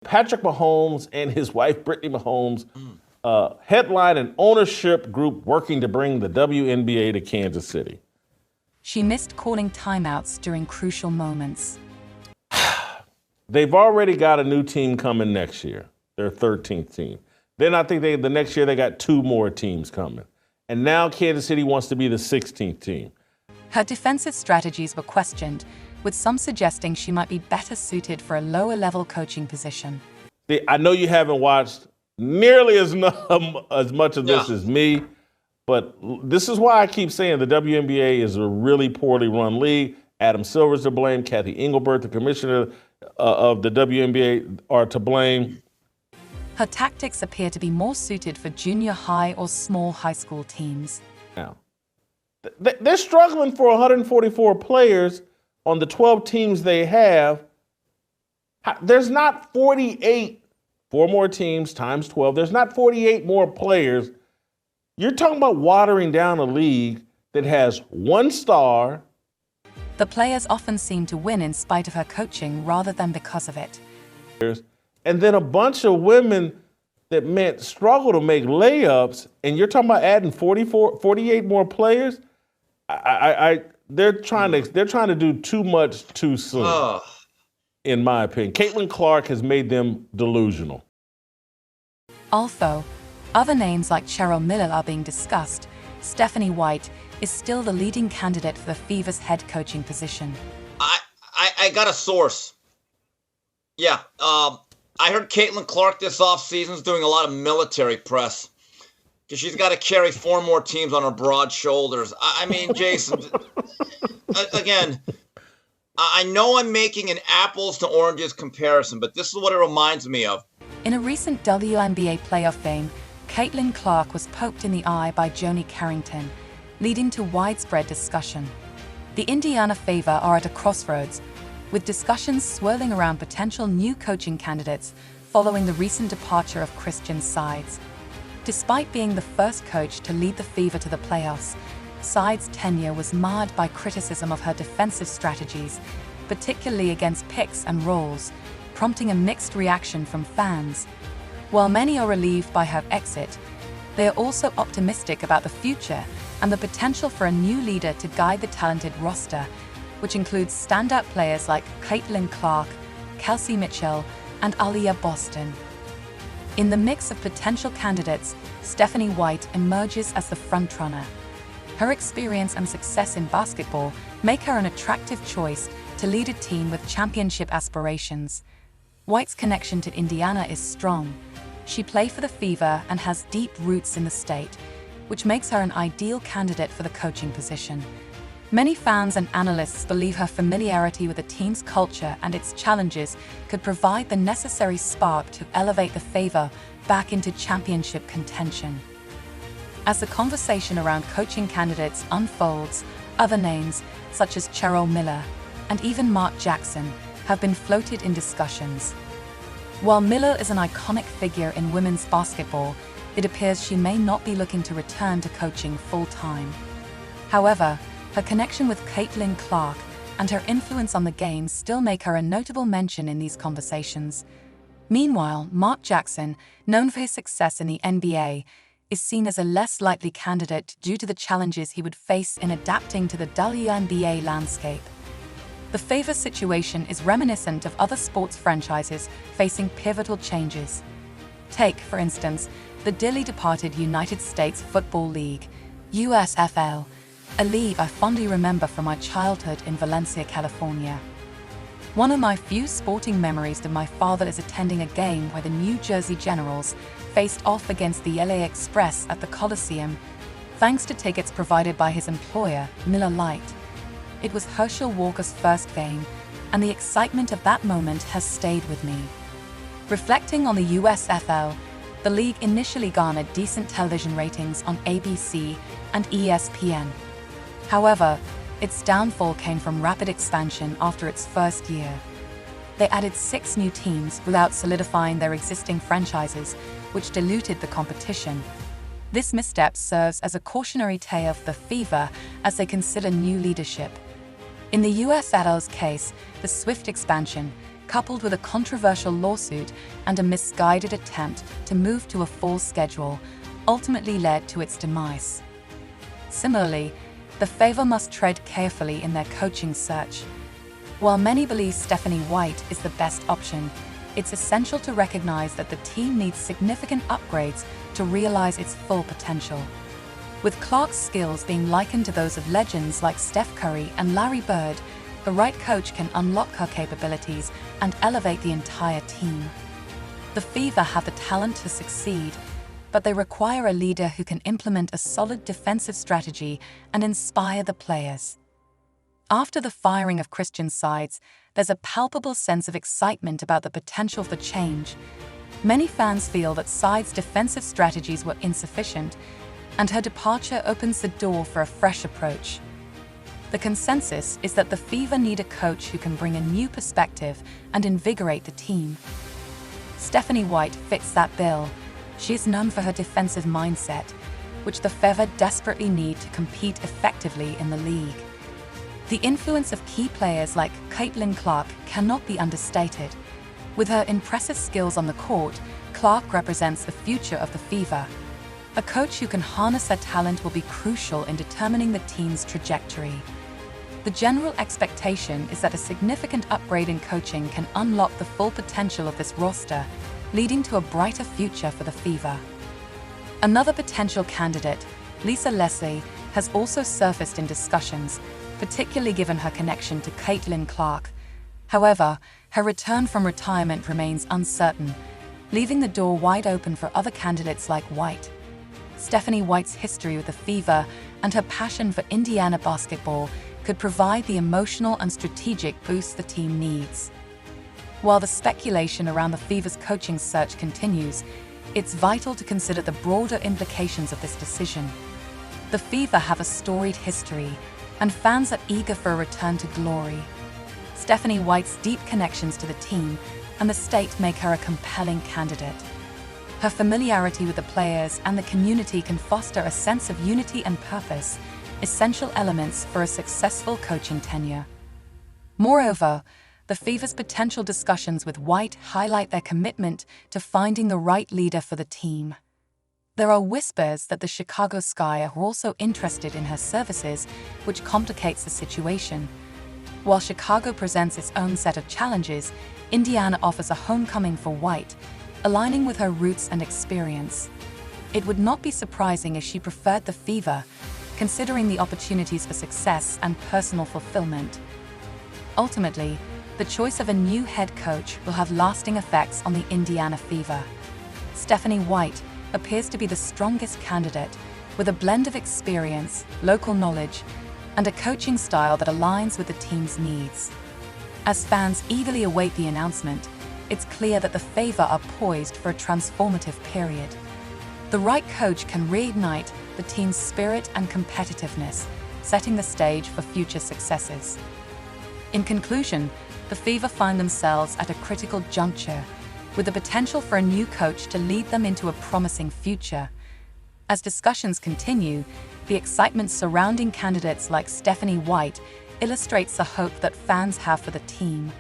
Patrick Mahomes and his wife, Brittany Mahomes, headline an ownership group working to bring the WNBA to Kansas City. She missed calling timeouts during crucial moments. They've already got a new team coming next year, their 13th team. Then I think the next year they got 2 more teams coming. And now Kansas City wants to be the 16th team. Her defensive strategies were questioned, with some suggesting she might be better suited for a lower-level coaching position. I know you haven't watched nearly as much of this as me, but this is why I keep saying the WNBA is a really poorly run league. Adam Silver's to blame. Kathy Engelbert, the commissioner of the WNBA, are to blame. Her tactics appear to be more suited for junior high or small high school teams. Now, they're struggling for 144 players on the 12 teams they have. There's not 48, 4 more teams times 12. There's not 48 more players. You're talking about watering down a league that has 1 star. The players often seem to win in spite of her coaching rather than because of it. And then a bunch of women that struggle to make layups, and you're talking about adding 48 more players? They're trying to do too much too soon, in my opinion. Caitlin Clark has made them delusional. Although other names like Cheryl Miller are being discussed, Stephanie White is still the leading candidate for the Fever's head coaching position. I got a source. Yeah, I heard Caitlin Clark this offseason is doing a lot of military press because she's got to carry 4 more teams on her broad shoulders. I mean, Jason, again, I know I'm making an apples to oranges comparison, but this is what it reminds me of. In a recent WNBA playoff game, Caitlin Clark was poked in the eye by Joni Carrington, leading to widespread discussion. The Indiana Fever are at a crossroads, with discussions swirling around potential new coaching candidates following the recent departure of Christian Sides. Despite being the first coach to lead the Fever to the playoffs, Sides' tenure was marred by criticism of her defensive strategies, particularly against picks and rolls, prompting a mixed reaction from fans. While many are relieved by her exit, they are also optimistic about the future and the potential for a new leader to guide the talented roster, which includes standout players like Caitlin Clark, Kelsey Mitchell, and Aliyah Boston. In the mix of potential candidates, Stephanie White emerges as the frontrunner. Her experience and success in basketball make her an attractive choice to lead a team with championship aspirations. White's connection to Indiana is strong. She played for the Fever and has deep roots in the state, which makes her an ideal candidate for the coaching position. Many fans and analysts believe her familiarity with the team's culture and its challenges could provide the necessary spark to elevate the Fever back into championship contention. As the conversation around coaching candidates unfolds, other names, such as Cheryl Miller and even Mark Jackson, have been floated in discussions. While Miller is an iconic figure in women's basketball, it appears she may not be looking to return to coaching full-time. However, her connection with Caitlin Clark and her influence on the game still make her a notable mention in these conversations. Meanwhile, Mark Jackson, known for his success in the NBA, is seen as a less likely candidate due to the challenges he would face in adapting to the WNBA landscape. The Fever situation is reminiscent of other sports franchises facing pivotal changes. Take, for instance, the dearly departed United States Football League, USFL, a league I fondly remember from my childhood in Valencia, California. One of my few sporting memories of my father is attending a game where the New Jersey Generals faced off against the LA Express at the Coliseum, thanks to tickets provided by his employer, Miller Lite. It was Herschel Walker's first game, and the excitement of that moment has stayed with me. Reflecting on the USFL, the league initially garnered decent television ratings on ABC and ESPN. However, its downfall came from rapid expansion after its first year. They added 6 new teams without solidifying their existing franchises, which diluted the competition. This misstep serves as a cautionary tale for the Fever as they consider new leadership. In the USFL's case, the swift expansion, coupled with a controversial lawsuit and a misguided attempt to move to a fall schedule, ultimately led to its demise. Similarly, the Fever must tread carefully in their coaching search. While many believe Stephanie White is the best option, it's essential to recognize that the team needs significant upgrades to realize its full potential. With Clark's skills being likened to those of legends like Steph Curry and Larry Bird, the right coach can unlock her capabilities and elevate the entire team. The Fever have the talent to succeed, but they require a leader who can implement a solid defensive strategy and inspire the players. After the firing of Christian Sides, there's a palpable sense of excitement about the potential for change. Many fans feel that Sides' defensive strategies were insufficient, and her departure opens the door for a fresh approach. The consensus is that the Fever need a coach who can bring a new perspective and invigorate the team. Stephanie White fits that bill. She is known for her defensive mindset, which the Fever desperately need to compete effectively in the league. The influence of key players like Caitlin Clark cannot be understated. With her impressive skills on the court, Clark represents the future of the Fever. A coach who can harness her talent will be crucial in determining the team's trajectory. The general expectation is that a significant upgrade in coaching can unlock the full potential of this roster, leading to a brighter future for the Fever. Another potential candidate, Lisa Leslie, has also surfaced in discussions, particularly given her connection to Caitlin Clark. However, her return from retirement remains uncertain, leaving the door wide open for other candidates like White. Stephanie White's history with the Fever and her passion for Indiana basketball could provide the emotional and strategic boost the team needs. While the speculation around the Fever's coaching search continues, it's vital to consider the broader implications of this decision. The Fever have a storied history, and fans are eager for a return to glory. Stephanie White's deep connections to the team and the state make her a compelling candidate. Her familiarity with the players and the community can foster a sense of unity and purpose, essential elements for a successful coaching tenure. Moreover, the Fever's potential discussions with White highlight their commitment to finding the right leader for the team. There are whispers that the Chicago Sky are also interested in her services, which complicates the situation. While Chicago presents its own set of challenges, Indiana offers a homecoming for White, aligning with her roots and experience. It would not be surprising if she preferred the Fever, considering the opportunities for success and personal fulfillment. Ultimately, the choice of a new head coach will have lasting effects on the Indiana Fever. Stephanie White appears to be the strongest candidate, with a blend of experience, local knowledge, and a coaching style that aligns with the team's needs. As fans eagerly await the announcement, it's clear that the Fever are poised for a transformative period. The right coach can reignite the team's spirit and competitiveness, setting the stage for future successes. In conclusion, the Fever find themselves at a critical juncture, with the potential for a new coach to lead them into a promising future. As discussions continue, the excitement surrounding candidates like Stephanie White illustrates the hope that fans have for the team.